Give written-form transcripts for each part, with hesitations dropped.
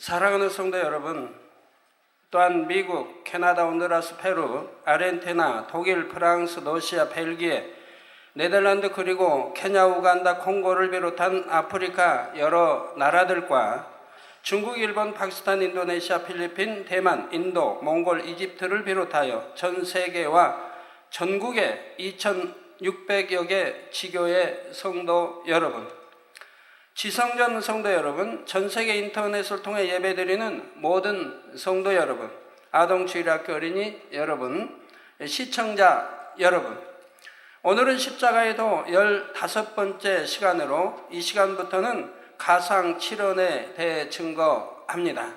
사랑하는 성도 여러분, 또한 미국, 캐나다, 온두라스, 페루, 아르헨티나, 독일, 프랑스, 러시아, 벨기에, 네덜란드, 그리고 케냐, 우간다, 콩고를 비롯한 아프리카 여러 나라들과 중국, 일본, 파키스탄, 인도네시아, 필리핀, 대만, 인도, 몽골, 이집트를 비롯하여 전 세계와 전국의 2,600여 개 지교의 성도 여러분, 지성전 성도 여러분, 전 세계 인터넷을 통해 예배드리는 모든 성도 여러분, 아동주일학교 어린이 여러분, 시청자 여러분, 오늘은 십자가의 도 15번째 시간으로 이 시간부터는 가상칠언에 대해 증거합니다.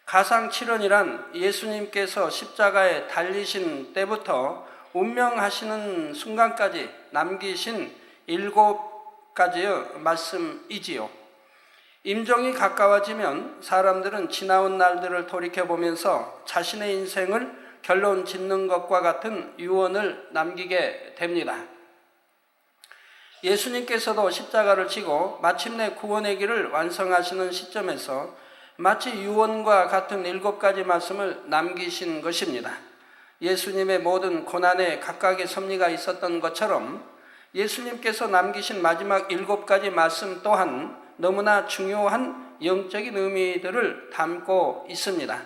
가상칠언이란 예수님께서 십자가에 달리신 때부터 운명하시는 순간까지 남기신 7가지의 말씀이지요. 임종이 가까워지면 사람들은 지나온 날들을 돌이켜보면서 자신의 인생을 결론 짓는 것과 같은 유언을 남기게 됩니다. 예수님께서도 십자가를 지고 마침내 구원의 길을 완성하시는 시점에서 마치 유언과 같은 7가지 말씀을 남기신 것입니다. 예수님의 모든 고난에 각각의 섭리가 있었던 것처럼 예수님께서 남기신 마지막 7가지 말씀 또한 너무나 중요한 영적인 의미들을 담고 있습니다.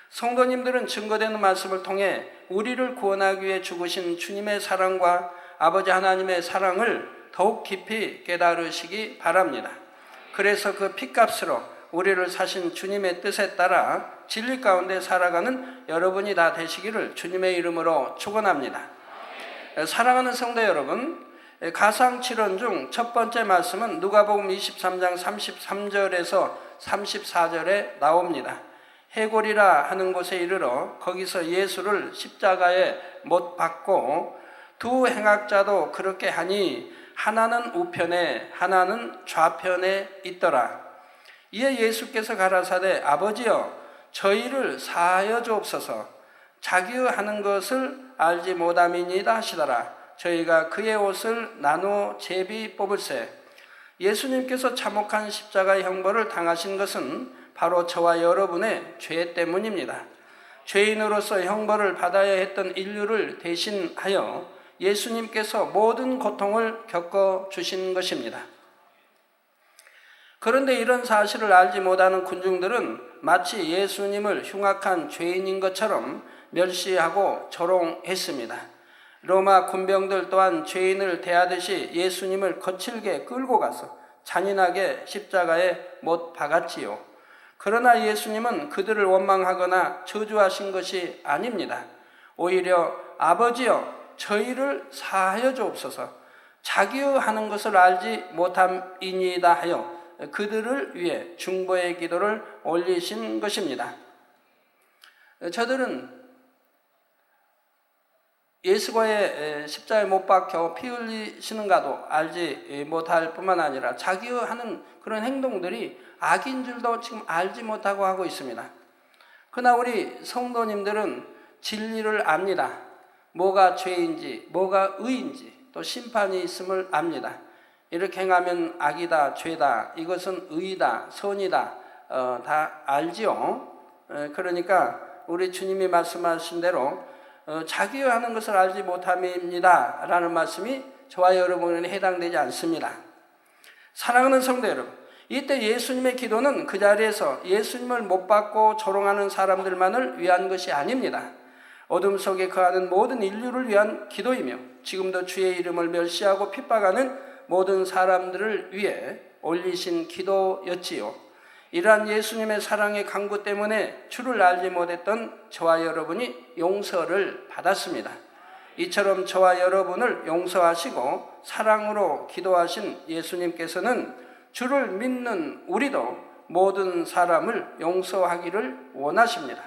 성도님들은 증거되는 말씀을 통해 우리를 구원하기 위해 죽으신 주님의 사랑과 아버지 하나님의 사랑을 더욱 깊이 깨달으시기 바랍니다. 그래서 그 피값으로 우리를 사신 주님의 뜻에 따라 진리 가운데 살아가는 여러분이 다 되시기를 주님의 이름으로 축원합니다. 사랑하는 성도 여러분, 가상칠언 중 첫 번째 말씀은 누가복음 23장 33절에서 34절에 나옵니다. 해골이라 하는 곳에 이르러 거기서 예수를 십자가에 못 박고 두 행악자도 그렇게 하니 하나는 우편에 하나는 좌편에 있더라. 이에 예수께서 가라사대 아버지여 저희를 사하여 주옵소서 자기의 하는 것을 알지 못함이니이다 하시더라. 저희가 그의 옷을 나누어 제비 뽑을세. 예수님께서 참혹한 십자가의 형벌을 당하신 것은 바로 저와 여러분의 죄 때문입니다. 죄인으로서 형벌을 받아야 했던 인류를 대신하여 예수님께서 모든 고통을 겪어주신 것입니다. 그런데 이런 사실을 알지 못하는 군중들은 마치 예수님을 흉악한 죄인인 것처럼 멸시하고 조롱했습니다. 로마 군병들 또한 죄인을 대하듯이 예수님을 거칠게 끌고 가서 잔인하게 십자가에 못 박았지요. 그러나 예수님은 그들을 원망하거나 저주하신 것이 아닙니다. 오히려 아버지여 저희를 사하여 주옵소서 자기의 하는 것을 알지 못함이니이다 하여 그들을 위해 중보의 기도를 올리신 것입니다. 저들은 예수가의 십자가에 못 박혀 피 흘리시는가도 알지 못할 뿐만 아니라 자기의 하는 그런 행동들이 악인 줄도 지금 알지 못하고 하고 있습니다. 그러나 우리 성도님들은 진리를 압니다. 뭐가 죄인지, 뭐가 의인지, 또 심판이 있음을 압니다. 이렇게 행하면 악이다, 죄다, 이것은 의이다, 선이다, 다 알지요. 그러니까 우리 주님이 말씀하신 대로 자기가 하는 것을 알지 못함입니다 라는 말씀이 저와 여러분에게 해당되지 않습니다. 사랑하는 성도 여러분, 이때 예수님의 기도는 그 자리에서 예수님을 못 받고 조롱하는 사람들만을 위한 것이 아닙니다. 어둠 속에 거하는 모든 인류를 위한 기도이며 지금도 주의 이름을 멸시하고 핍박하는 모든 사람들을 위해 올리신 기도였지요. 이러한 예수님의 사랑의 강구 때문에 주를 알지 못했던 저와 여러분이 용서를 받았습니다. 이처럼 저와 여러분을 용서하시고 사랑으로 기도하신 예수님께서는 주를 믿는 우리도 모든 사람을 용서하기를 원하십니다.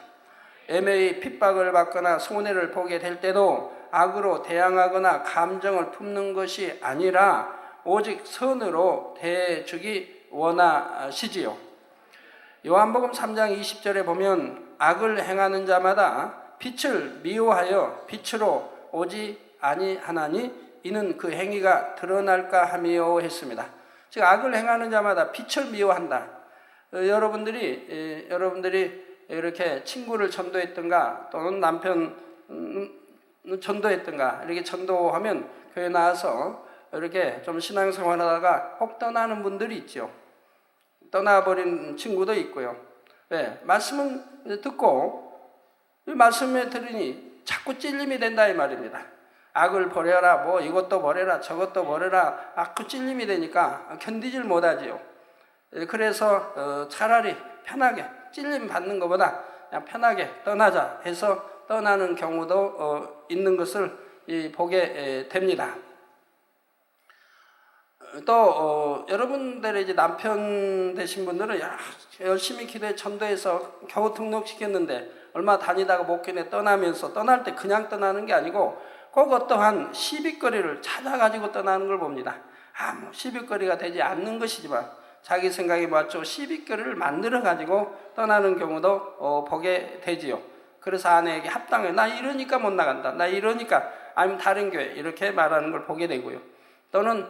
애매히 핍박을 받거나 손해를 보게 될 때도 악으로 대항하거나 감정을 품는 것이 아니라 오직 선으로 대해주기 원하시지요. 요한복음 3장 20절에 보면 악을 행하는 자마다 빛을 미워하여 빛으로 오지 아니하나니 이는 그 행위가 드러날까 함이요 했습니다. 즉 악을 행하는 자마다 빛을 미워한다. 여러분들이 이렇게 친구를 전도했던가 또는 남편 전도했던가 이렇게 전도하면 교회 나와서 이렇게 좀 신앙생활하다가 혹 떠나는 분들이 있죠. 떠나버린 친구도 있고요. 네, 말씀은 듣고 말씀에 들으니 자꾸 찔림이 된다 이 말입니다. 악을 버려라, 뭐 이것도 버려라, 저것도 버려라, 자꾸 찔림이 되니까 견디질 못하지요. 그래서 차라리 편하게 찔림 받는 것보다 그냥 편하게 떠나자 해서 떠나는 경우도 있는 것을 보게 됩니다. 또 여러분들의 이제 남편 되신 분들은 열심히 기도해 전도해서 겨우 등록시켰는데 얼마 다니다가 목회에 떠나면서 떠날 때 그냥 떠나는 게 아니고 꼭 어떠한 시비거리를 찾아가지고 떠나는 걸 봅니다. 뭐 시비거리가 되지 않는 것이지만 자기 생각에 맞춰 시비거리를 만들어가지고 떠나는 경우도 보게 되지요. 그래서 아내에게 합당해. 나 이러니까 못 나간다. 나 이러니까 아니면 다른 교회 이렇게 말하는 걸 보게 되고요. 또는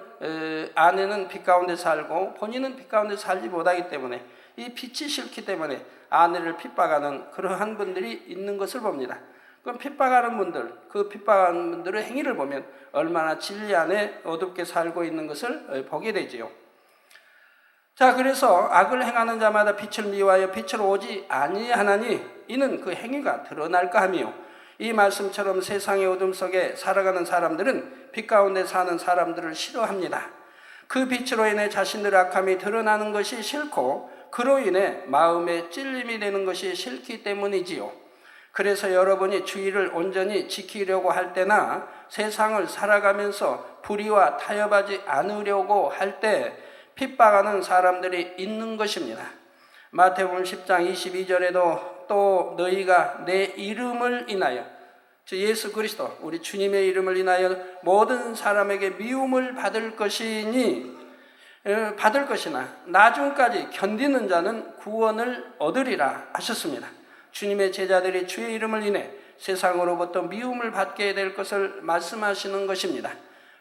아내는 빛 가운데 살고 본인은 빛 가운데 살지 못하기 때문에 이 빛이 싫기 때문에 아내를 핍박하는 그러한 분들이 있는 것을 봅니다. 그럼 핍박하는 분들, 그 핍박하는 분들의 행위를 보면 얼마나 진리 안에 어둡게 살고 있는 것을 보게 되지요. 자, 그래서 악을 행하는 자마다 빛을 미워하여 빛으로 오지 아니하나니 이는 그 행위가 드러날까 하며, 이 말씀처럼 세상의 어둠 속에 살아가는 사람들은 빛 가운데 사는 사람들을 싫어합니다. 그 빛으로 인해 자신들의 악함이 드러나는 것이 싫고 그로 인해 마음에 찔림이 되는 것이 싫기 때문이지요. 그래서 여러분이 주의를 온전히 지키려고 할 때나 세상을 살아가면서 불의와 타협하지 않으려고 할 때 핍박하는 사람들이 있는 것입니다. 마태복음 10장 22절에도 또 너희가 내 이름을 인하여, 즉 예수 그리스도 우리 주님의 이름을 인하여 모든 사람에게 미움을 받을 것이나 나중까지 견디는 자는 구원을 얻으리라 하셨습니다. 주님의 제자들이 주의 이름을 인해 세상으로부터 미움을 받게 될 것을 말씀하시는 것입니다.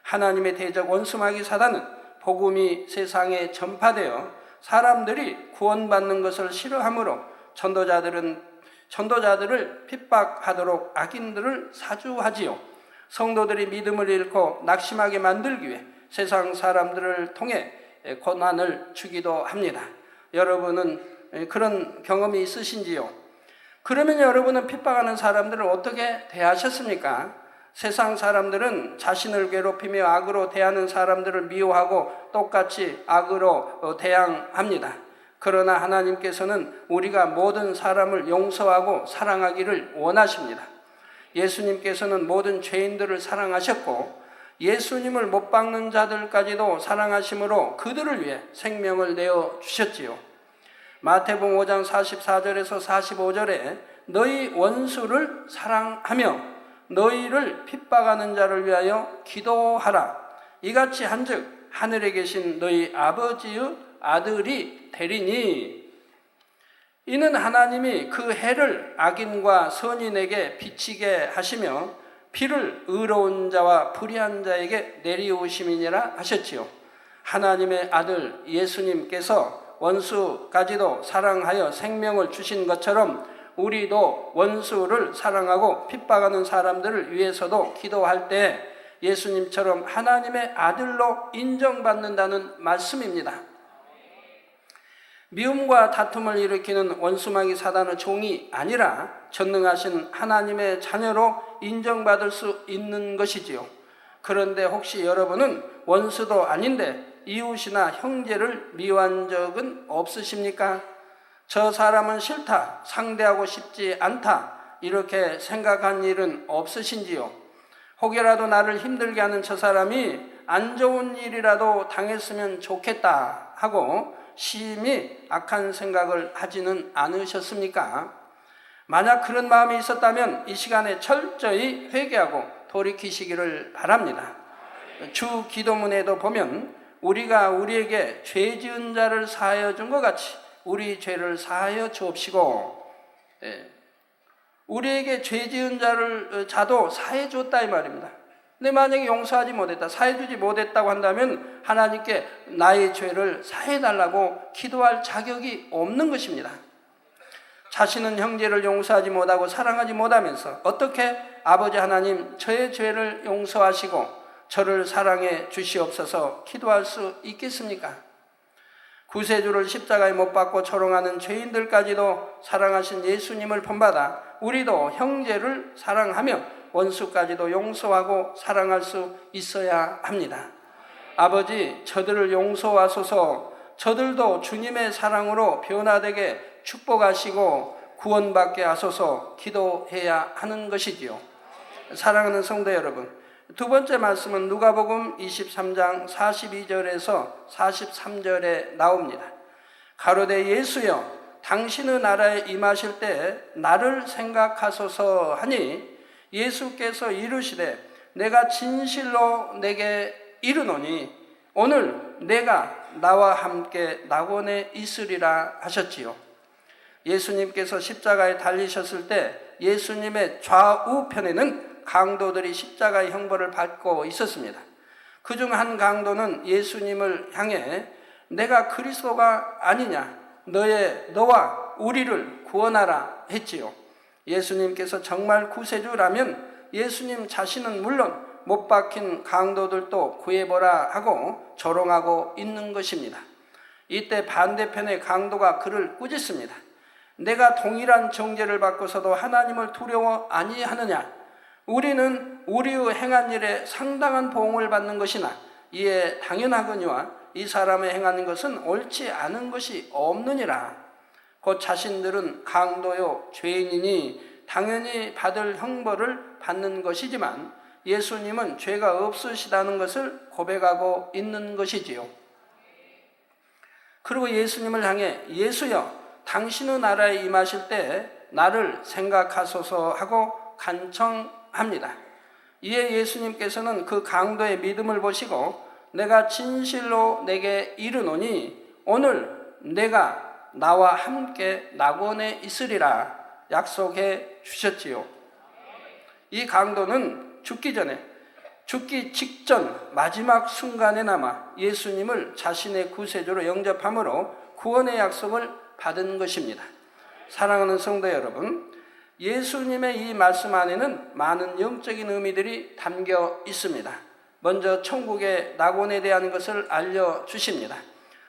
하나님의 대적 원수마귀 사단은 복음이 세상에 전파되어 사람들이 구원받는 것을 싫어하므로 전도자들을 핍박하도록 악인들을 사주하지요. 성도들이 믿음을 잃고 낙심하게 만들기 위해 세상 사람들을 통해 고난을 주기도 합니다. 여러분은 그런 경험이 있으신지요? 그러면 여러분은 핍박하는 사람들을 어떻게 대하셨습니까? 세상 사람들은 자신을 괴롭히며 악으로 대하는 사람들을 미워하고 똑같이 악으로 대항합니다. 그러나 하나님께서는 우리가 모든 사람을 용서하고 사랑하기를 원하십니다. 예수님께서는 모든 죄인들을 사랑하셨고 예수님을 못 박는 자들까지도 사랑하심으로 그들을 위해 생명을 내어주셨지요. 마태복음 5장 44절에서 45절에 너희 원수를 사랑하며 너희를 핍박하는 자를 위하여 기도하라. 이같이 한즉 하늘에 계신 너희 아버지의 아들이 되리니, 이는 하나님이 그 해를 악인과 선인에게 비치게 하시며 비를 의로운 자와 불의한 자에게 내리우심이니라 하셨지요. 하나님의 아들 예수님께서 원수까지도 사랑하여 생명을 주신 것처럼 우리도 원수를 사랑하고 핍박하는 사람들을 위해서도 기도할 때 예수님처럼 하나님의 아들로 인정받는다는 말씀입니다. 미움과 다툼을 일으키는 원수마귀 사단의 종이 아니라 전능하신 하나님의 자녀로 인정받을 수 있는 것이지요. 그런데 혹시 여러분은 원수도 아닌데 이웃이나 형제를 미워한 적은 없으십니까? 저 사람은 싫다, 상대하고 싶지 않다, 이렇게 생각한 일은 없으신지요? 혹여라도 나를 힘들게 하는 저 사람이 안 좋은 일이라도 당했으면 좋겠다 하고 심히 악한 생각을 하지는 않으셨습니까? 만약 그런 마음이 있었다면 이 시간에 철저히 회개하고 돌이키시기를 바랍니다. 주 기도문에도 보면 우리가 우리에게 죄 지은 자를 사하여 준 것 같이 우리 죄를 사하여 주옵시고, 우리에게 죄 지은 자도 사해 줬다 이 말입니다. 근데 만약에 용서하지 못했다, 사해주지 못했다고 한다면 하나님께 나의 죄를 사해달라고 기도할 자격이 없는 것입니다. 자신은 형제를 용서하지 못하고 사랑하지 못하면서 어떻게 아버지 하나님 저의 죄를 용서하시고 저를 사랑해 주시옵소서 기도할 수 있겠습니까? 구세주를 십자가에 못 박고 초롱하는 죄인들까지도 사랑하신 예수님을 본받아 우리도 형제를 사랑하며 원수까지도 용서하고 사랑할 수 있어야 합니다. 아버지, 저들을 용서하소서. 저들도 주님의 사랑으로 변화되게 축복하시고 구원받게 하소서 기도해야 하는 것이지요. 사랑하는 성도 여러분, 두 번째 말씀은 누가복음 23장 42절에서 43절에 나옵니다. 가로되 예수여, 당신의 나라에 임하실 때 나를 생각하소서 하니 예수께서 이르시되 내가 진실로 내게 이르노니 오늘 내가 나와 함께 낙원에 있으리라 하셨지요. 예수님께서 십자가에 달리셨을 때 예수님의 좌우편에는 강도들이 십자가의 형벌을 받고 있었습니다. 그중 한 강도는 예수님을 향해 내가 그리스도가 아니냐, 너와 우리를 구원하라 했지요. 예수님께서 정말 구세주라면 예수님 자신은 물론 못 박힌 강도들도 구해보라 하고 조롱하고 있는 것입니다. 이때 반대편의 강도가 그를 꾸짖습니다. 내가 동일한 정죄를 받고서도 하나님을 두려워 아니하느냐? 우리는 우리의 행한 일에 상당한 보응을 받는 것이나 이에 당연하거니와 이 사람의 행하는 것은 옳지 않은 것이 없느니라. 곧 자신들은 강도요 죄인이니 당연히 받을 형벌을 받는 것이지만 예수님은 죄가 없으시다는 것을 고백하고 있는 것이지요. 그리고 예수님을 향해 예수여, 당신의 나라에 임하실 때 나를 생각하소서 하고 간청합니다. 이에 예수님께서는 그 강도의 믿음을 보시고 내가 진실로 내게 이르노니 오늘 내가 나와 함께 낙원에 있으리라 약속해 주셨지요. 이 강도는 죽기 직전 마지막 순간에나마 예수님을 자신의 구세주로 영접함으로 구원의 약속을 받은 것입니다. 사랑하는 성도 여러분, 예수님의 이 말씀 안에는 많은 영적인 의미들이 담겨 있습니다. 먼저 천국의 낙원에 대한 것을 알려주십니다.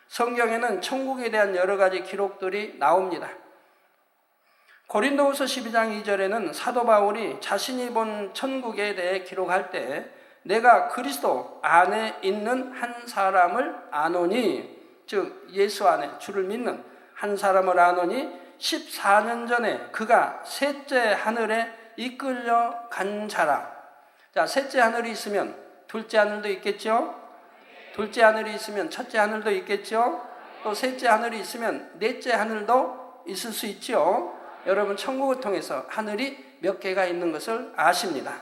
성경에는 천국에 대한 여러 가지 기록들이 나옵니다. 고린도후서 12장 2절에는 사도 바울이 자신이 본 천국에 대해 기록할 때 내가 그리스도 안에 있는 한 사람을 아노니, 즉 예수 안에 주를 믿는 한 사람을 아노니 14년 전에 그가 셋째 하늘에 이끌려 간 자라. 자, 셋째 하늘이 있으면 둘째 하늘도 있겠죠? 둘째 하늘이 있으면 첫째 하늘도 있겠죠? 또 셋째 하늘이 있으면 넷째 하늘도 있을 수 있죠? 여러분, 천국을 통해서 하늘이 몇 개가 있는 것을 아십니다.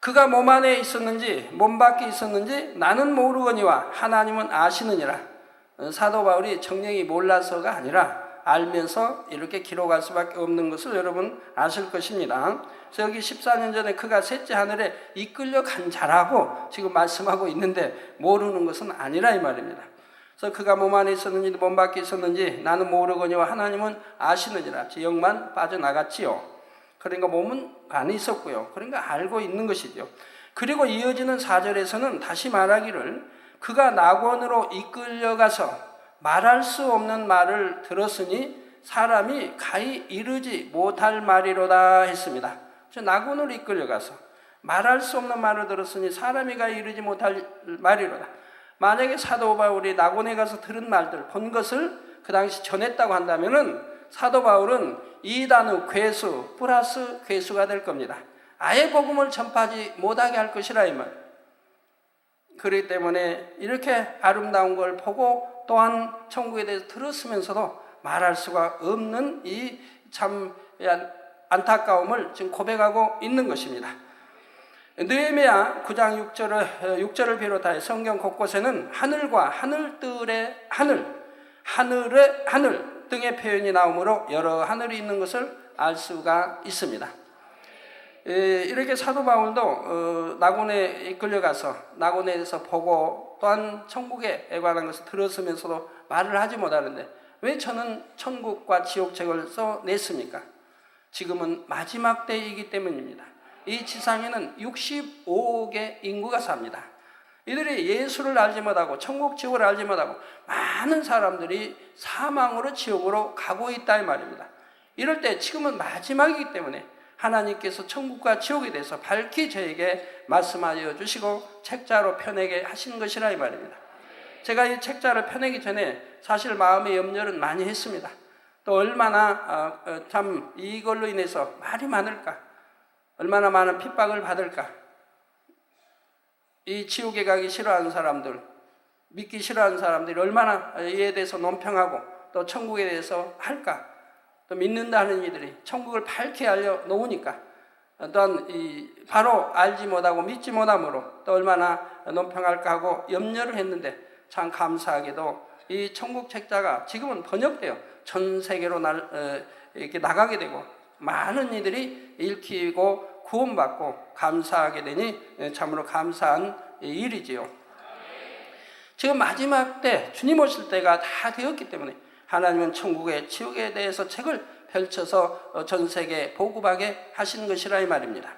그가 몸 안에 있었는지 몸 밖에 있었는지 나는 모르거니와 하나님은 아시느니라. 사도 바울이 정령이 몰라서가 아니라 알면서 이렇게 기록할 수밖에 없는 것을 여러분 아실 것입니다. 그래서 여기 14년 전에 그가 셋째 하늘에 이끌려 간 자라고 지금 말씀하고 있는데 모르는 것은 아니라 이 말입니다. 그래서 그가 몸 안에 있었는지 몸 밖에 있었는지 나는 모르거니와 하나님은 아시느니라. 영만 빠져나갔지요. 그러니까 몸은 안에 있었고요. 그러니까 알고 있는 것이죠. 그리고 이어지는 4절에서는 다시 말하기를 그가 낙원으로 이끌려가서 말할 수 없는 말을 들었으니 사람이 가히 이르지 못할 말이로다 했습니다. 낙원으로 이끌려가서 말할 수 없는 말을 들었으니 사람이 가히 이르지 못할 말이로다. 만약에 사도 바울이 낙원에 가서 들은 말들, 본 것을 그 당시 전했다고 한다면은 사도 바울은 이단의 괴수 플러스 괴수가 될 겁니다. 아예 복음을 전파하지 못하게 할 것이라 이 말. 그렇기 때문에 이렇게 아름다운 걸 보고 또한 천국에 대해서 들었으면서도 말할 수가 없는 이 참 안타까움을 지금 고백하고 있는 것입니다. 느헤미야 9장 6절을 비롯하여 성경 곳곳에는 하늘과 하늘들의 하늘의 하늘 등의 표현이 나오므로 여러 하늘이 있는 것을 알 수가 있습니다. 이렇게 사도 바울도 낙원에 이끌려가서 낙원에서 보고 또한 천국에 관한 것을 들었으면서도 말을 하지 못하는데 왜 저는 천국과 지옥책을 써냈습니까? 지금은 마지막 때이기 때문입니다. 이 지상에는 65억의 인구가 삽니다. 이들이 예수를 알지 못하고 천국 지옥을 알지 못하고 많은 사람들이 사망으로 지옥으로 가고 있다 이 말입니다. 이럴 때 지금은 마지막이기 때문에 하나님께서 천국과 지옥에 대해서 밝히 저에게 말씀하여 주시고 책자로 펴내게 하신 것이라 이 말입니다. 제가 이 책자를 펴내기 전에 사실 마음의 염려는 많이 했습니다. 또 얼마나 참 이걸로 인해서 말이 많을까, 얼마나 많은 핍박을 받을까, 이 지옥에 가기 싫어하는 사람들, 믿기 싫어하는 사람들이 얼마나 이에 대해서 논평하고 또 천국에 대해서 할까, 또 믿는다는 이들이 천국을 밝게 알려놓으니까 또한 바로 알지 못하고 믿지 못함으로 또 얼마나 논평할까 하고 염려를 했는데 참 감사하게도 이 천국 책자가 지금은 번역되어 전 세계로 이렇게 나가게 되고 많은 이들이 읽히고 구원받고 감사하게 되니 참으로 감사한 일이지요. 지금 마지막 때 주님 오실 때가 다 되었기 때문에 하나님은 천국의 지옥에 대해서 책을 펼쳐서 전 세계에 보급하게 하신 것이라 이 말입니다.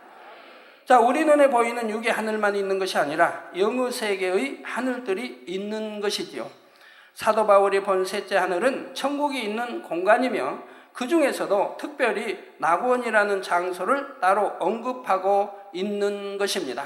자, 우리 눈에 보이는 육의 하늘만 있는 것이 아니라 영의 세계의 하늘들이 있는 것이지요. 사도 바울이 본 셋째 하늘은 천국이 있는 공간이며 그 중에서도 특별히 낙원이라는 장소를 따로 언급하고 있는 것입니다.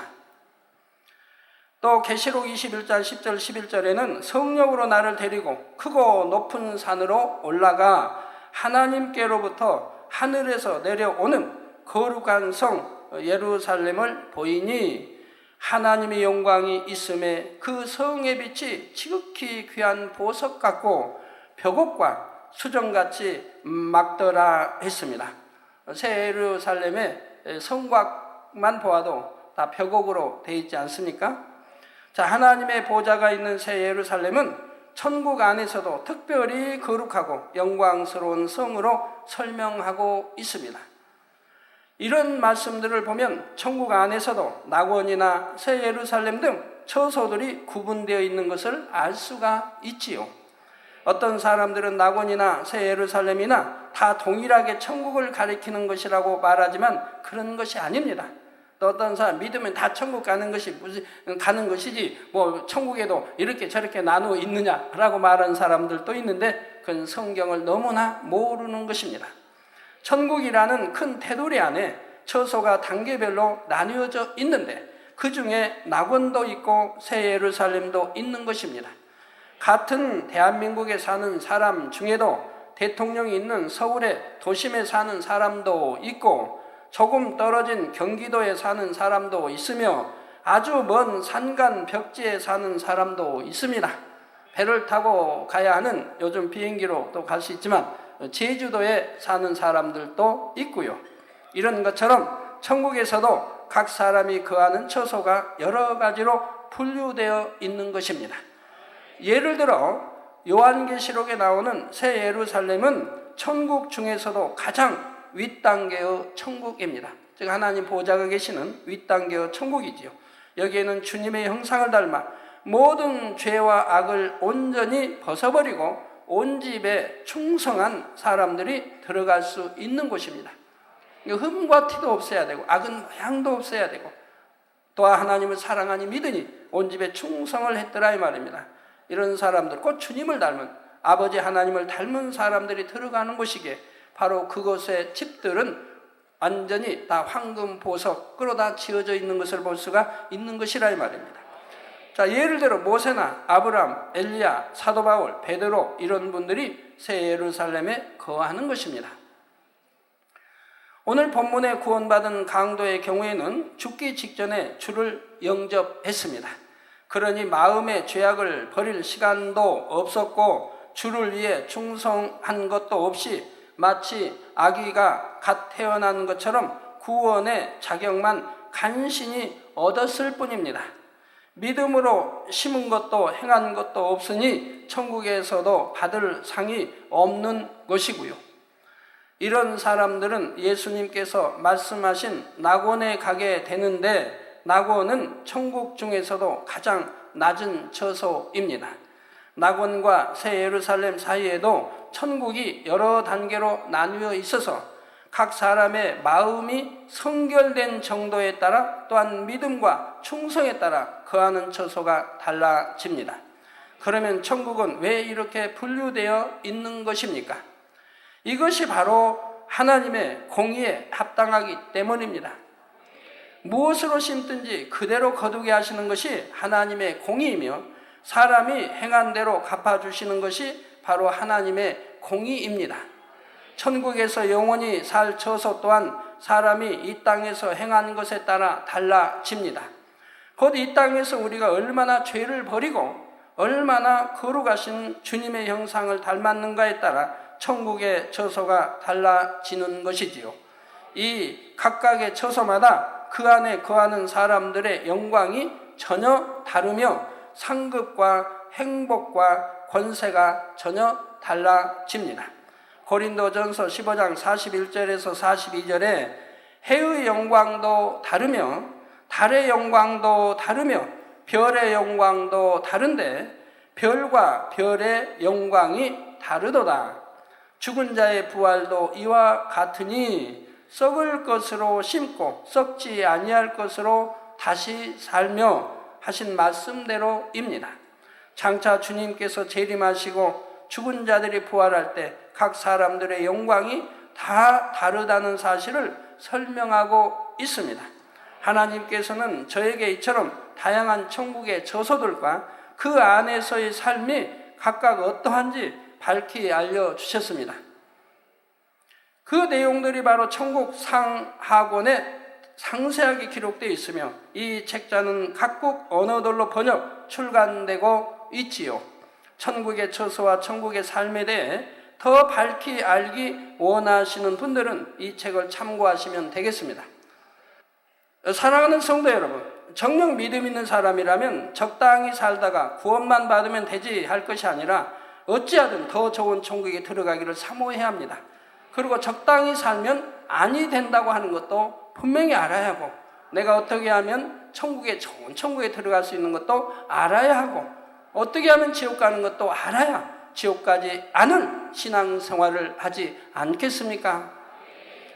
또 계시록 21장 10절 11절에는 성령으로 나를 데리고 크고 높은 산으로 올라가 하나님께로부터 하늘에서 내려오는 거룩한 성 예루살렘을 보이니 하나님의 영광이 있음에 그 성의 빛이 지극히 귀한 보석 같고 벽옥과 수정같이 막더라 했습니다. 새 예루살렘의 성곽만 보아도 다 벽옥으로 되어 있지 않습니까? 자, 하나님의 보좌가 있는 새 예루살렘은 천국 안에서도 특별히 거룩하고 영광스러운 성으로 설명하고 있습니다. 이런 말씀들을 보면 천국 안에서도 낙원이나 새 예루살렘 등 처소들이 구분되어 있는 것을 알 수가 있지요. 어떤 사람들은 낙원이나 새 예루살렘이나 다 동일하게 천국을 가리키는 것이라고 말하지만 그런 것이 아닙니다. 또 어떤 사람 믿으면 다 천국 가는 것이지 뭐 천국에도 이렇게 저렇게 나누어 있느냐라고 말하는 사람들도 있는데 그건 성경을 너무나 모르는 것입니다. 천국이라는 큰 테두리 안에 처소가 단계별로 나뉘어져 있는데 그 중에 낙원도 있고 새 예루살렘도 있는 것입니다. 같은 대한민국에 사는 사람 중에도 대통령이 있는 서울의 도심에 사는 사람도 있고 조금 떨어진 경기도에 사는 사람도 있으며 아주 먼 산간 벽지에 사는 사람도 있습니다. 배를 타고 가야 하는 요즘 비행기로 또 갈 수 있지만 제주도에 사는 사람들도 있고요. 이런 것처럼 천국에서도 각 사람이 거하는 처소가 여러 가지로 분류되어 있는 것입니다. 예를 들어 요한계시록에 나오는 새 예루살렘은 천국 중에서도 가장 윗단계의 천국입니다. 즉 하나님 보좌가 계시는 윗단계의 천국이지요. 여기에는 주님의 형상을 닮아 모든 죄와 악을 온전히 벗어버리고 온 집에 충성한 사람들이 들어갈 수 있는 곳입니다. 흠과 티도 없애야 되고 악은 모양도 없애야 되고 또한 하나님을 사랑하니 믿으니 온 집에 충성을 했더라 이 말입니다. 이런 사람들, 곧 주님을 닮은 아버지 하나님을 닮은 사람들이 들어가는 곳이기에 바로 그곳의 집들은 완전히 다 황금 보석으로 다 지어져 있는 것을 볼 수가 있는 것이라 이 말입니다. 자, 예를 들어 모세나 아브람, 엘리야, 사도 바울, 베드로 이런 분들이 새 예루살렘에 거하는 것입니다. 오늘 본문에 구원받은 강도의 경우에는 죽기 직전에 주를 영접했습니다. 그러니 마음의 죄악을 버릴 시간도 없었고 주를 위해 충성한 것도 없이 마치 아기가 갓 태어난 것처럼 구원의 자격만 간신히 얻었을 뿐입니다. 믿음으로 심은 것도 행한 것도 없으니 천국에서도 받을 상이 없는 것이고요. 이런 사람들은 예수님께서 말씀하신 낙원에 가게 되는데 낙원은 천국 중에서도 가장 낮은 처소입니다. 낙원과 새 예루살렘 사이에도 천국이 여러 단계로 나뉘어 있어서 각 사람의 마음이 성결된 정도에 따라 또한 믿음과 충성에 따라 거하는 처소가 달라집니다. 그러면 천국은 왜 이렇게 분류되어 있는 것입니까? 이것이 바로 하나님의 공의에 합당하기 때문입니다. 무엇으로 심든지 그대로 거두게 하시는 것이 하나님의 공의이며 사람이 행한 대로 갚아주시는 것이 바로 하나님의 공의입니다. 천국에서 영원히 살 처소 또한 사람이 이 땅에서 행한 것에 따라 달라집니다. 곧 이 땅에서 우리가 얼마나 죄를 버리고 얼마나 거룩하신 주님의 형상을 닮았는가에 따라 천국의 처소가 달라지는 것이지요. 이 각각의 처소마다 그 안에 거하는 사람들의 영광이 전혀 다르며 상급과 행복과 권세가 전혀 달라집니다. 고린도전서 15장 41절에서 42절에 해의 영광도 다르며 달의 영광도 다르며 별의 영광도 다른데 별과 별의 영광이 다르도다. 죽은 자의 부활도 이와 같으니 썩을 것으로 심고 썩지 아니할 것으로 다시 살며 하신 말씀대로입니다. 장차 주님께서 재림하시고 죽은 자들이 부활할 때 각 사람들의 영광이 다 다르다는 사실을 설명하고 있습니다. 하나님께서는 저에게 이처럼 다양한 천국의 처소들과 그 안에서의 삶이 각각 어떠한지 밝히 알려주셨습니다. 그 내용들이 바로 천국 상하권에 상세하게 기록되어 있으며 이 책자는 각국 언어들로 번역, 출간되고 있지요. 천국의 처소와 천국의 삶에 대해 더 밝히 알기 원하시는 분들은 이 책을 참고하시면 되겠습니다. 사랑하는 성도 여러분, 정녕 믿음 있는 사람이라면 적당히 살다가 구원만 받으면 되지 할 것이 아니라 어찌하든 더 좋은 천국에 들어가기를 사모해야 합니다. 그리고 적당히 살면 아니 된다고 하는 것도 분명히 알아야 하고 내가 어떻게 하면 천국에 좋은 천국에 들어갈 수 있는 것도 알아야 하고 어떻게 하면 지옥 가는 것도 알아야 지옥 가지 않을 신앙생활을 하지 않겠습니까?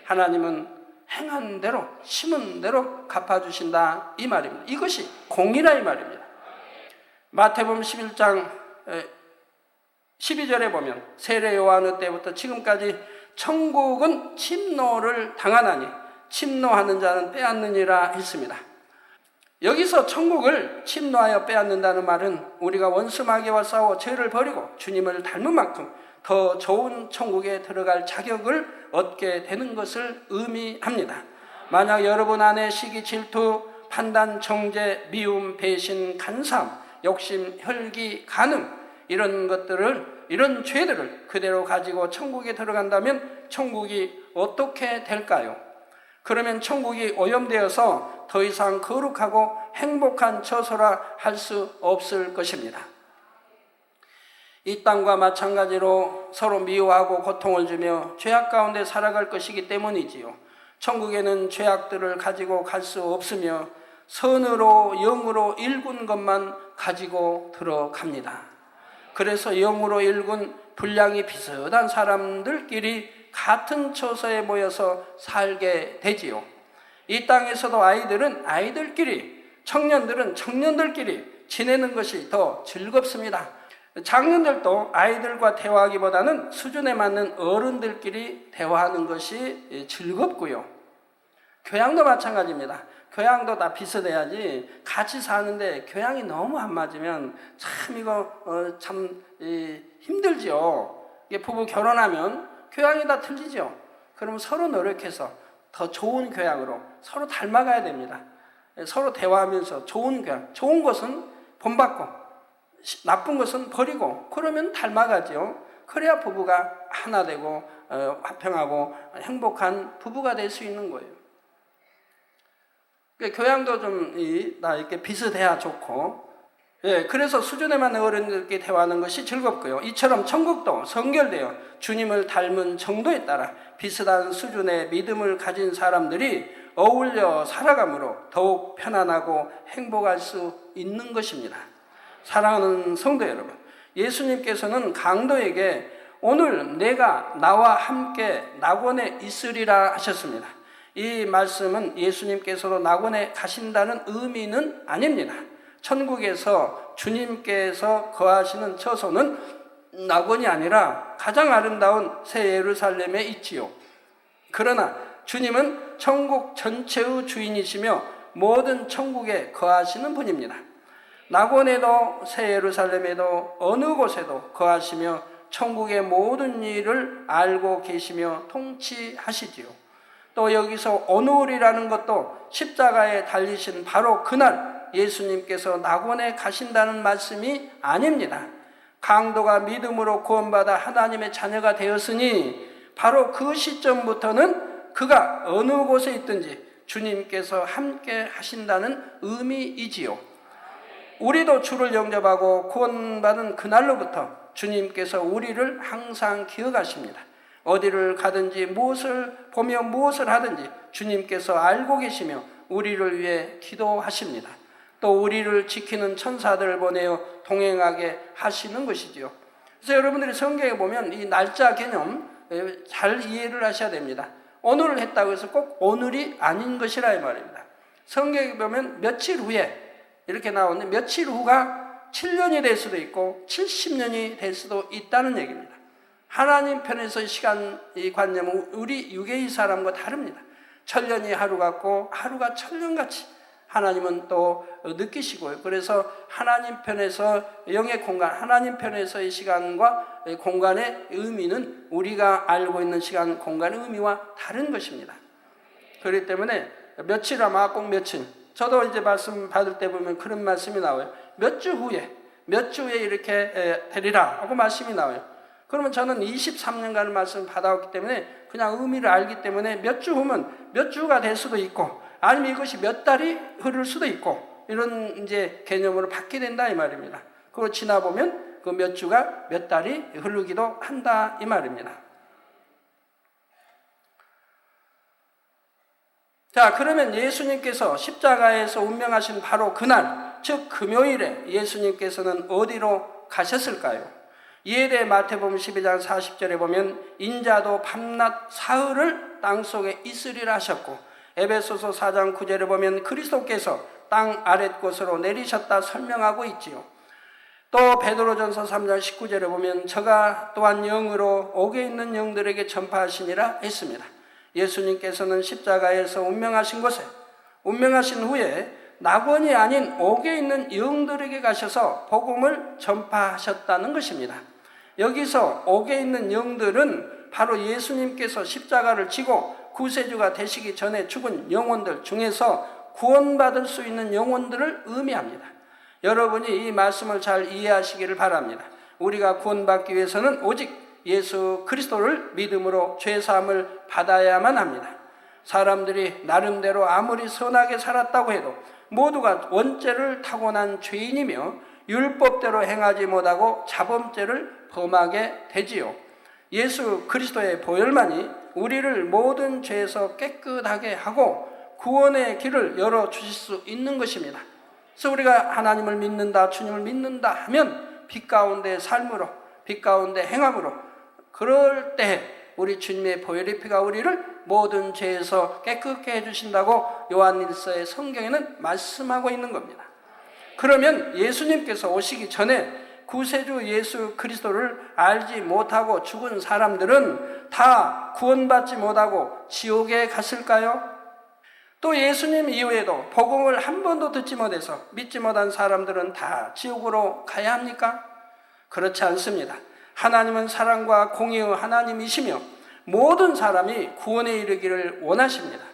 하나님은 행한 대로 심은 대로 갚아주신다 이 말입니다. 이것이 공의라 이 말입니다. 마태복음 11장 12절에 보면 세례 요한의 때부터 지금까지 천국은 침노를 당하나니 침노하는 자는 빼앗느니라 했습니다. 여기서 천국을 침노하여 빼앗는다는 말은 우리가 원수마귀와 싸워 죄를 버리고 주님을 닮은 만큼 더 좋은 천국에 들어갈 자격을 얻게 되는 것을 의미합니다. 만약 여러분 안에 시기, 질투, 판단, 정죄, 미움, 배신, 간삼, 욕심, 혈기, 간음 이런 죄들을 그대로 가지고 천국에 들어간다면 천국이 어떻게 될까요? 그러면 천국이 오염되어서 더 이상 거룩하고 행복한 처소라 할 수 없을 것입니다. 이 땅과 마찬가지로 서로 미워하고 고통을 주며 죄악 가운데 살아갈 것이기 때문이지요. 천국에는 죄악들을 가지고 갈 수 없으며 선으로 영으로 일군 것만 가지고 들어갑니다. 그래서 영으로 일군 분량이 비슷한 사람들끼리 같은 처소에 모여서 살게 되지요. 이 땅에서도 아이들은 아이들끼리, 청년들은 청년들끼리 지내는 것이 더 즐겁습니다. 장년들도 아이들과 대화하기보다는 수준에 맞는 어른들끼리 대화하는 것이 즐겁고요. 교양도 마찬가지입니다. 교양도 다 비슷해야지 같이 사는데 교양이 너무 안 맞으면 참 이거 참 힘들죠. 부부 결혼하면 교양이 다 틀리죠. 그러면 서로 노력해서 더 좋은 교양으로 서로 닮아가야 됩니다. 서로 대화하면서 좋은 교양, 좋은 것은 본받고 나쁜 것은 버리고 그러면 닮아가죠. 그래야 부부가 하나 되고 화평하고 행복한 부부가 될 수 있는 거예요. 교양도 좀 이렇게 비슷해야 좋고 예, 그래서 수준에만 어른들께 대화하는 것이 즐겁고요. 이처럼 천국도 성결되어 주님을 닮은 정도에 따라 비슷한 수준의 믿음을 가진 사람들이 어울려 살아감으로 더욱 편안하고 행복할 수 있는 것입니다. 사랑하는 성도 여러분, 예수님께서는 강도에게 오늘 내가 나와 함께 낙원에 있으리라 하셨습니다. 이 말씀은 예수님께서도 낙원에 가신다는 의미는 아닙니다. 천국에서 주님께서 거하시는 처소는 낙원이 아니라 가장 아름다운 새 예루살렘에 있지요. 그러나 주님은 천국 전체의 주인이시며 모든 천국에 거하시는 분입니다. 낙원에도 새 예루살렘에도 어느 곳에도 거하시며 천국의 모든 일을 알고 계시며 통치하시지요. 또 여기서 오늘이라는 것도 십자가에 달리신 바로 그날 예수님께서 낙원에 가신다는 말씀이 아닙니다. 강도가 믿음으로 구원받아 하나님의 자녀가 되었으니 바로 그 시점부터는 그가 어느 곳에 있든지 주님께서 함께 하신다는 의미이지요. 우리도 주를 영접하고 구원받은 그날로부터 주님께서 우리를 항상 기억하십니다. 어디를 가든지 무엇을 보며 무엇을 하든지 주님께서 알고 계시며 우리를 위해 기도하십니다. 또 우리를 지키는 천사들을 보내어 동행하게 하시는 것이지요. 그래서 여러분들이 성경에 보면 이 날짜 개념 잘 이해를 하셔야 됩니다. 오늘을 했다고 해서 꼭 오늘이 아닌 것이라 이 말입니다. 성경에 보면 며칠 후에 이렇게 나오는데 며칠 후가 7년이 될 수도 있고 70년이 될 수도 있다는 얘기입니다. 하나님 편에서의 시간 이 관념은 우리 유괴의 사람과 다릅니다. 천년이 하루 같고 하루가 천년같이 하나님은 또 느끼시고요. 그래서 하나님 편에서 영의 공간, 하나님 편에서의 시간과 공간의 의미는 우리가 알고 있는 시간, 공간의 의미와 다른 것입니다. 그렇기 때문에 며칠 아마 꼭 며칠. 저도 이제 말씀 받을 때 보면 그런 말씀이 나와요. 몇 주 후에 이렇게 되리라 하고 말씀이 나와요. 그러면 저는 23년간의 말씀을 받아왔기 때문에 그냥 의미를 알기 때문에 몇 주 후면 몇 주가 될 수도 있고 아니면 이것이 몇 달이 흐를 수도 있고 이런 이제 개념으로 받게 된다 이 말입니다. 그거 지나보면 그 몇 주가 몇 달이 흐르기도 한다 이 말입니다. 자, 그러면 예수님께서 십자가에서 운명하신 바로 그날, 즉 금요일에 예수님께서는 어디로 가셨을까요? 이에 대해 마태복음 12장 40절에 보면 인자도 밤낮 사흘을 땅속에 있으리라 하셨고 에베소서 4장 9절에 보면 그리스도께서 땅 아랫곳으로 내리셨다 설명하고 있지요. 또 베드로전서 3장 19절에 보면 저가 또한 영으로 옥에 있는 영들에게 전파하시니라 했습니다. 예수님께서는 십자가에서 운명하신 곳에 운명하신 후에 낙원이 아닌 옥에 있는 영들에게 가셔서 복음을 전파하셨다는 것입니다. 여기서 옥에 있는 영들은 바로 예수님께서 십자가를 지고 구세주가 되시기 전에 죽은 영혼들 중에서 구원받을 수 있는 영혼들을 의미합니다. 여러분이 이 말씀을 잘 이해하시기를 바랍니다. 우리가 구원받기 위해서는 오직 예수 그리스도를 믿음으로 죄사함을 받아야만 합니다. 사람들이 나름대로 아무리 선하게 살았다고 해도 모두가 원죄를 타고난 죄인이며 율법대로 행하지 못하고 자범죄를 범하게 되지요. 예수 그리스도의 보혈만이 우리를 모든 죄에서 깨끗하게 하고 구원의 길을 열어주실 수 있는 것입니다. 그래서 우리가 하나님을 믿는다, 주님을 믿는다 하면 빛 가운데 삶으로, 빛 가운데 행함으로 그럴 때 우리 주님의 보혈의 피가 우리를 모든 죄에서 깨끗게 해주신다고 요한일서의 성경에는 말씀하고 있는 겁니다. 그러면 예수님께서 오시기 전에 구세주 예수 그리스도를 알지 못하고 죽은 사람들은 다 구원받지 못하고 지옥에 갔을까요? 또 예수님 이후에도 복음을 한 번도 듣지 못해서 믿지 못한 사람들은 다 지옥으로 가야 합니까? 그렇지 않습니다. 하나님은 사랑과 공의의 하나님이시며 모든 사람이 구원에 이르기를 원하십니다.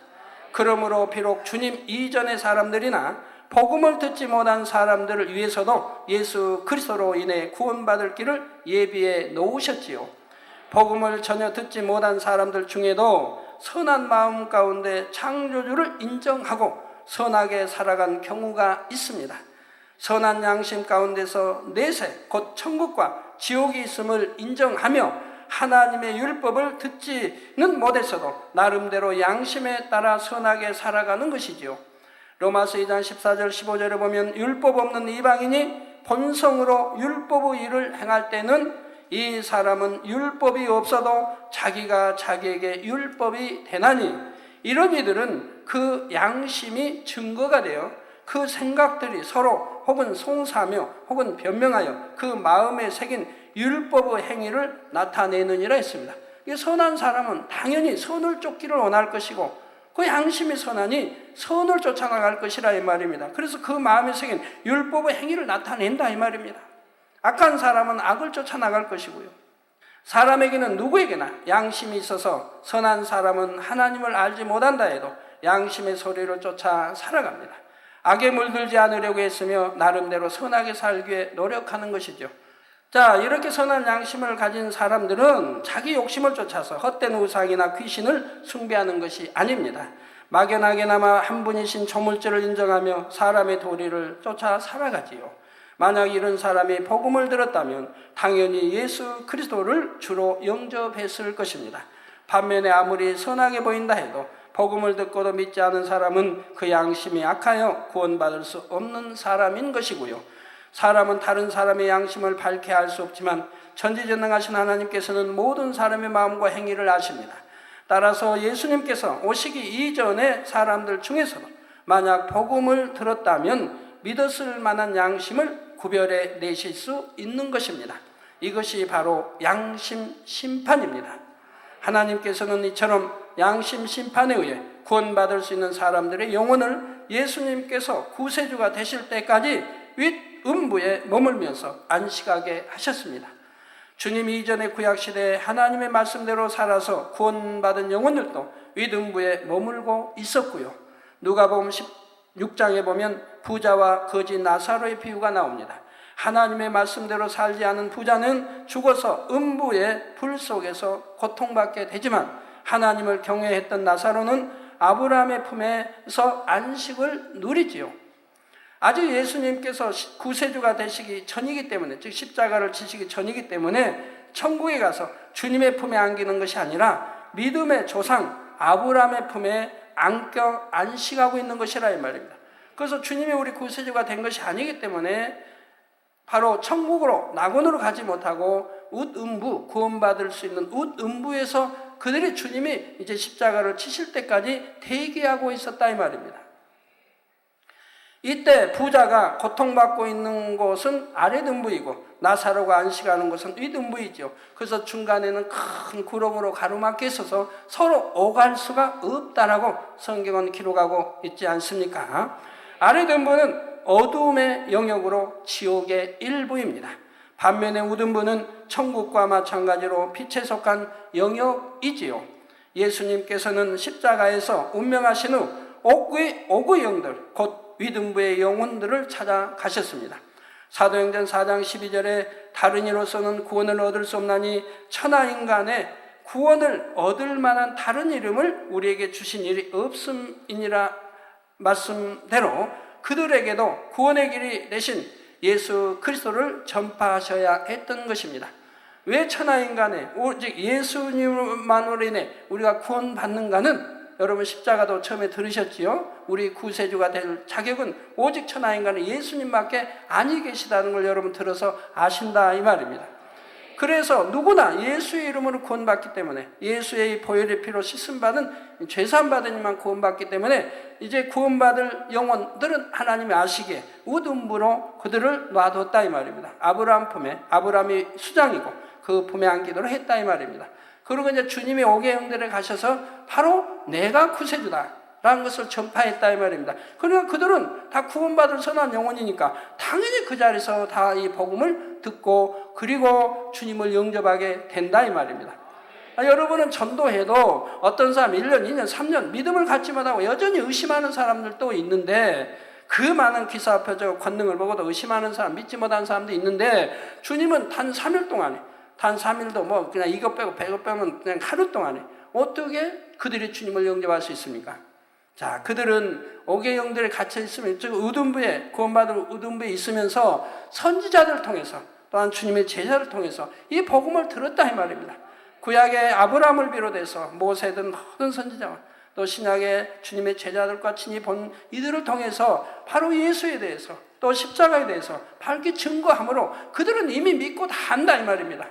그러므로 비록 주님 이전의 사람들이나 복음을 듣지 못한 사람들을 위해서도 예수 그리스도로 인해 구원받을 길을 예비해 놓으셨지요. 복음을 전혀 듣지 못한 사람들 중에도 선한 마음 가운데 창조주를 인정하고 선하게 살아간 경우가 있습니다. 선한 양심 가운데서 내세 곧 천국과 지옥이 있음을 인정하며 하나님의 율법을 듣지는 못했어도 나름대로 양심에 따라 선하게 살아가는 것이지요. 로마서 2장 14절 15절에 보면 율법 없는 이방인이 본성으로 율법의 일을 행할 때는 이 사람은 율법이 없어도 자기가 자기에게 율법이 되나니 이런 이들은 그 양심이 증거가 되어 그 생각들이 서로 혹은 송사하며 혹은 변명하여 그 마음에 새긴 율법의 행위를 나타내느니라 했습니다. 선한 사람은 당연히 선을 쫓기를 원할 것이고 그 양심이 선하니 선을 쫓아나갈 것이라 이 말입니다. 그래서 그 마음에 새긴 율법의 행위를 나타낸다 이 말입니다. 악한 사람은 악을 쫓아나갈 것이고요. 사람에게는 누구에게나 양심이 있어서 선한 사람은 하나님을 알지 못한다 해도 양심의 소리를 쫓아 살아갑니다. 악에 물들지 않으려고 했으며 나름대로 선하게 살기 위해 노력하는 것이죠. 자, 이렇게 선한 양심을 가진 사람들은 자기 욕심을 쫓아서 헛된 우상이나 귀신을 숭배하는 것이 아닙니다. 막연하게나마 한 분이신 조물주를 인정하며 사람의 도리를 쫓아 살아가지요. 만약 이런 사람이 복음을 들었다면 당연히 예수 그리스도를 주로 영접했을 것입니다. 반면에 아무리 선하게 보인다 해도 복음을 듣고도 믿지 않은 사람은 그 양심이 악하여 구원받을 수 없는 사람인 것이고요. 사람은 다른 사람의 양심을 밝게 알 수 없지만 전지전능하신 하나님께서는 모든 사람의 마음과 행위를 아십니다. 따라서 예수님께서 오시기 이전의 사람들 중에서도 만약 복음을 들었다면 믿었을 만한 양심을 구별해 내실 수 있는 것입니다. 이것이 바로 양심 심판입니다. 하나님께서는 이처럼 양심 심판에 의해 구원받을 수 있는 사람들의 영혼을 예수님께서 구세주가 되실 때까지 윗음부에 머물면서 안식하게 하셨습니다. 주님 이전의 구약시대에 하나님의 말씀대로 살아서 구원받은 영혼들도 윗음부에 머물고 있었고요. 누가복음 16장에 보면 부자와 거지 나사로의 비유가 나옵니다. 하나님의 말씀대로 살지 않은 부자는 죽어서 음부의 불 속에서 고통받게 되지만 하나님을 경외했던 나사로는 아브라함의 품에서 안식을 누리지요. 아직 예수님께서 구세주가 되시기 전이기 때문에, 즉 십자가를 지시기 전이기 때문에 천국에 가서 주님의 품에 안기는 것이 아니라 믿음의 조상 아브라함의 품에 안겨 안식하고 있는 것이라 이 말입니다. 그래서 주님이 우리 구세주가 된 것이 아니기 때문에 바로 천국으로 낙원으로 가지 못하고 웃음부, 구원받을 수 있는 웃음부에서 그들이 주님이 이제 십자가를 치실 때까지 대기하고 있었다 이 말입니다. 이때 부자가 고통받고 있는 곳은 아랫음부이고 나사로가 안식하는 곳은 윗음부이죠. 그래서 중간에는 큰 구렁으로 가로막혀 있어서 서로 오갈 수가 없다라고 성경은 기록하고 있지 않습니까? 아랫음부는 어두움의 영역으로 지옥의 일부입니다. 반면에 웃음부는 천국과 마찬가지로 빛에 속한 영역이지요. 예수님께서는 십자가에서 운명하신 후 옥의 영들, 곧 윗음부의 영혼들을 찾아가셨습니다. 사도행전 4장 12절에 다른 이로서는 구원을 얻을 수 없나니 천하인간의 구원을 얻을 만한 다른 이름을 우리에게 주신 일이 없음이니라 말씀대로 그들에게도 구원의 길이 되신 예수 그리스도를 전파하셔야 했던 것입니다. 왜 천하인간의 오직 예수님만으로 인해 우리가 구원받는가는 여러분 십자가도 처음에 들으셨지요? 우리 구세주가 될 자격은 오직 천하인간의 예수님밖에 아니 계시다는 걸 여러분 들어서 아신다 이 말입니다. 그래서 누구나 예수의 이름으로 구원받기 때문에 예수의 보혈의 피로 씻음받은 죄사함받은 이만 구원받기 때문에 이제 구원받을 영혼들은 하나님이 아시기에 웃음부로 그들을 놔뒀다 이 말입니다. 아브라함 품에, 아브라함이 수장이고 그 품에 안기도록 했다 이 말입니다. 그리고 이제 주님이 옥의 영들에 가셔서 바로 내가 구세주다 라는 것을 전파했다 이 말입니다. 그러니까 그들은 다 구원받을 선한 영혼이니까 당연히 그 자리에서 다 이 복음을 듣고 그리고 주님을 영접하게 된다 이 말입니다. 여러분은 전도해도 어떤 사람 1년, 2년, 3년 믿음을 갖지 못하고 여전히 의심하는 사람들도 있는데 그 많은 기사 표적 권능을 보고도 의심하는 사람, 믿지 못하는 사람도 있는데 주님은 단 3일 동안에 단 3일도 뭐 그냥 이것 빼고 100것 빼면 그냥 하루 동안에 어떻게 그들이 주님을 영접할 수 있습니까? 자, 그들은 오개영들에 갇혀 있으면, 즉 의둔부에, 구원받을 의둔부에 있으면서 선지자들을 통해서, 또한 주님의 제자를 통해서 이 복음을 들었다 이 말입니다. 구약의 아브라함을 비롯해서 모세든 모든 선지자와 또 신약의 주님의 제자들과 친히 본 이들을 통해서 바로 예수에 대해서 또 십자가에 대해서 밝게 증거함으로 그들은 이미 믿고 다 안다 이 말입니다.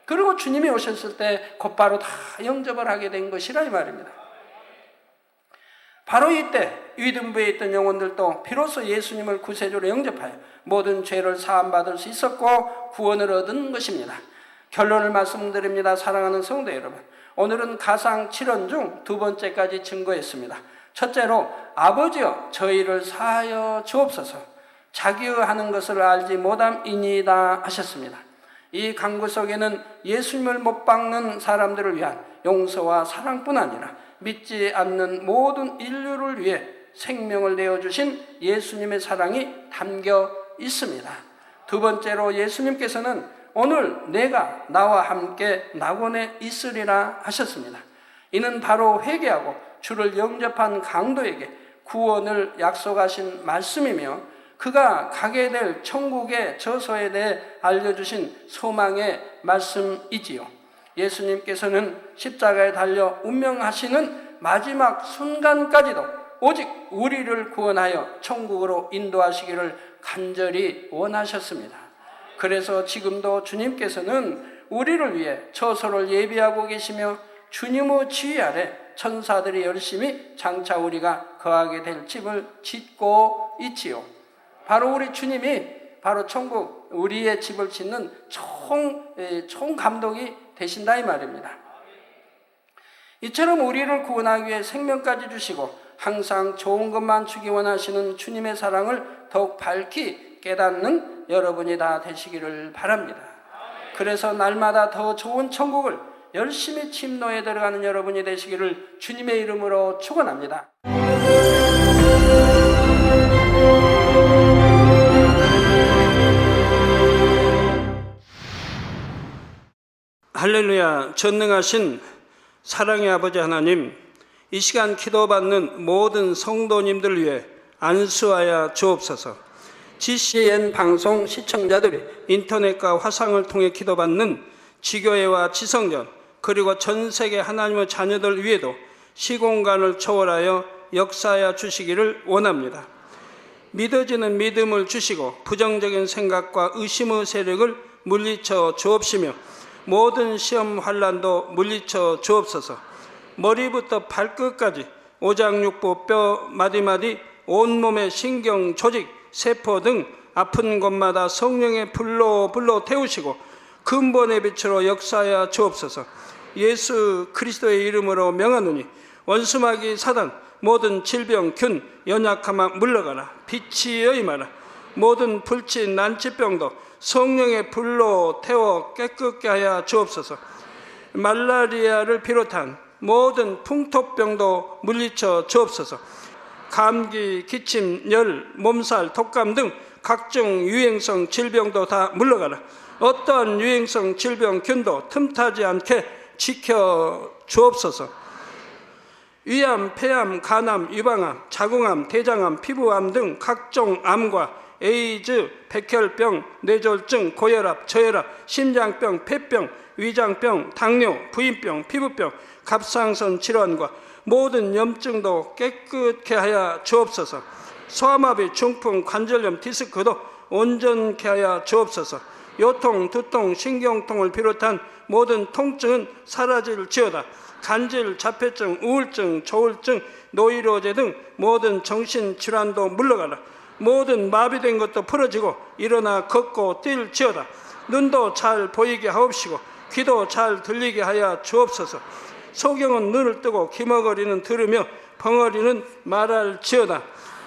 그리고 주님이 오셨을 때 곧바로 다 영접을 하게 된 것이라 이 말입니다. 바로 이때 위등부에 있던 영혼들도 비로소 예수님을 구세주로 영접하여 모든 죄를 사함받을 수 있었고 구원을 얻은 것입니다. 결론을 말씀드립니다. 사랑하는 성도 여러분, 오늘은 가상 7원 중 두 번째까지 증거했습니다. 첫째로 아버지여 저희를 사하여 주옵소서, 자기의 하는 것을 알지 못함이니이다 하셨습니다. 이 강구 속에는 예수님을 못 박는 사람들을 위한 용서와 사랑뿐 아니라 믿지 않는 모든 인류를 위해 생명을 내어주신 예수님의 사랑이 담겨 있습니다. 두 번째로 예수님께서는 오늘 내가 나와 함께 낙원에 있으리라 하셨습니다. 이는 바로 회개하고 주를 영접한 강도에게 구원을 약속하신 말씀이며 그가 가게 될 천국의 저소에 대해 알려주신 소망의 말씀이지요. 예수님께서는 십자가에 달려 운명하시는 마지막 순간까지도 오직 우리를 구원하여 천국으로 인도하시기를 간절히 원하셨습니다. 그래서 지금도 주님께서는 우리를 위해 처소를 예비하고 계시며 주님의 지휘 아래 천사들이 열심히 장차 우리가 거하게 될 집을 짓고 있지요. 바로 우리 주님이 바로 천국 우리의 집을 짓는 총 감독이 되신다 이 말입니다. 이처럼 우리를 구원하기 위해 생명까지 주시고 항상 좋은 것만 주기 원하시는 주님의 사랑을 더욱 밝히 깨닫는 여러분이 다 되시기를 바랍니다. 그래서 날마다 더 좋은 천국을 열심히 침노에 들어가는 여러분이 되시기를 주님의 이름으로 축원합니다. 할렐루야. 전능하신 사랑의 아버지 하나님, 이 시간 기도받는 모든 성도님들 위해 안수하여 주옵소서. GCN 방송 시청자들이 인터넷과 화상을 통해 기도받는 지교회와 지성전 그리고 전 세계 하나님의 자녀들 위에도 시공간을 초월하여 역사하여 주시기를 원합니다. 믿어지는 믿음을 주시고 부정적인 생각과 의심의 세력을 물리쳐 주옵시며 모든 시험 환난도 물리쳐 주옵소서. 머리부터 발끝까지 오장육부 뼈 마디마디 온몸의 신경 조직 세포 등 아픈 곳마다 성령의 불로 태우시고 근본의 빛으로 역사하여 주옵소서. 예수 그리스도의 이름으로 명하노니 원수마귀 사단 모든 질병 균 연약함아 물러가라. 빛이여 임하라. 모든 불치 난치병도 성령의 불로 태워 깨끗게 하여 주옵소서. 말라리아를 비롯한 모든 풍토병도 물리쳐 주옵소서. 감기, 기침, 열, 몸살, 독감 등 각종 유행성 질병도 다 물러가라. 어떠한 유행성 질병 균도 틈타지 않게 지켜 주옵소서. 위암, 폐암, 간암, 유방암, 자궁암, 대장암, 피부암 등 각종 암과 에이즈, 백혈병, 뇌졸중, 고혈압, 저혈압, 심장병, 폐병, 위장병, 당뇨, 부인병, 피부병, 갑상선 질환과 모든 염증도 깨끗게 하여 주옵소서. 소아마비, 중풍, 관절염, 디스크도 온전케 하여 주옵소서. 요통, 두통, 신경통을 비롯한 모든 통증은 사라질지어다. 간질, 자폐증, 우울증, 조울증, 노이로제 등 모든 정신질환도 물러가라. 모든 마비된 것도 풀어지고 일어나 걷고 뛸지어다. 눈도 잘 보이게 하옵시고 귀도 잘 들리게 하여 주옵소서. 소경은 눈을 뜨고 기머거리는 들으며 벙어리는 말할지어다.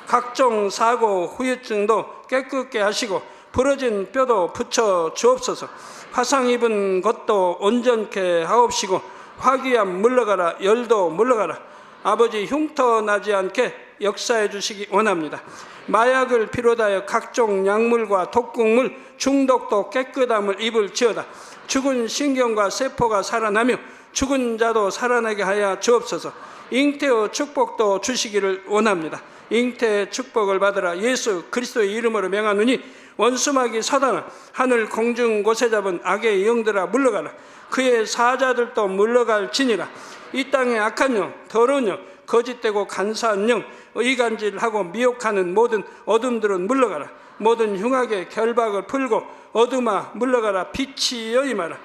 각종 사고 후유증도 깨끗게 하시고 부러진 뼈도 붙여 주옵소서. 화상 입은 것도 온전케 하옵시고 화기암 물러가라. 열도 물러가라. 아버지 흉터 나지 않게 역사해 주시기 원합니다. 마약을 비롯하여 각종 약물과 독극물 중독도 깨끗함을 입을지어다. 죽은 신경과 세포가 살아나며 죽은 자도 살아나게 하여 주옵소서. 잉태의 축복도 주시기를 원합니다. 잉태의 축복을 받으라. 예수 그리스도의 이름으로 명하노니 원수마귀 사단아, 하늘 공중 곳에 잡은 악의 영들아 물러가라. 그의 사자들도 물러갈지니라. 이 땅의 악한 영, 더러운 영, 거짓되고 간사한 영, 이간질하고 미혹하는 모든 어둠들은 물러가라. 모든 흉악의 결박을 풀고 어둠아 물러가라. 빛이여 임하라.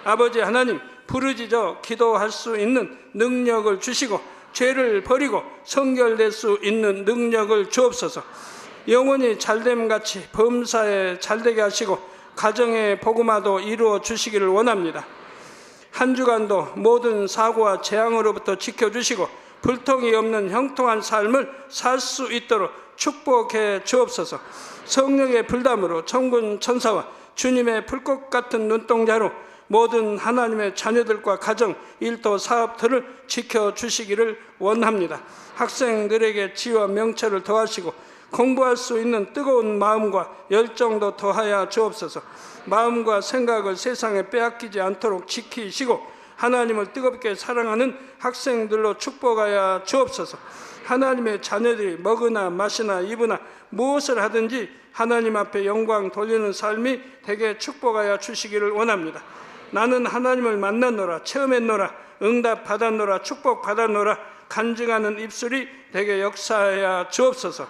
아버지 하나님, 부르짖어 기도할 수 있는 능력을 주시고 죄를 버리고 성결될 수 있는 능력을 주옵소서. 영원히 잘됨같이 범사에 잘되게 하시고 가정의 복음화도 이루어 주시기를 원합니다. 한 주간도 모든 사고와 재앙으로부터 지켜주시고 불통이 없는 형통한 삶을 살 수 있도록 축복해 주옵소서. 성령의 불담으로 천군 천사와 주님의 불꽃 같은 눈동자로 모든 하나님의 자녀들과 가정, 일터, 사업들을 지켜주시기를 원합니다. 학생들에게 지혜와 명철을 더하시고 공부할 수 있는 뜨거운 마음과 열정도 더하여 주옵소서. 마음과 생각을 세상에 빼앗기지 않도록 지키시고 하나님을 뜨겁게 사랑하는 학생들로 축복하여 주옵소서. 하나님의 자녀들이 먹으나 마시나 입으나 무엇을 하든지 하나님 앞에 영광 돌리는 삶이 되게 축복하여 주시기를 원합니다. 나는 하나님을 만났노라, 체험했노라, 응답 받았노라, 축복 받았노라 간증하는 입술이 되게 역사하여 주옵소서.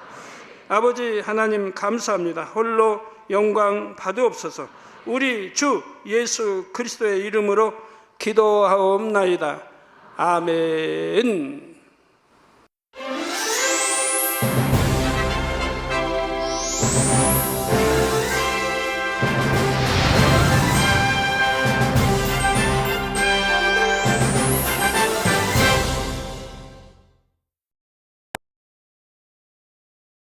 아버지 하나님 감사합니다. 홀로 영광 받으옵소서. 우리 주 예수 그리스도의 이름으로 기도하옵나이다. 아멘.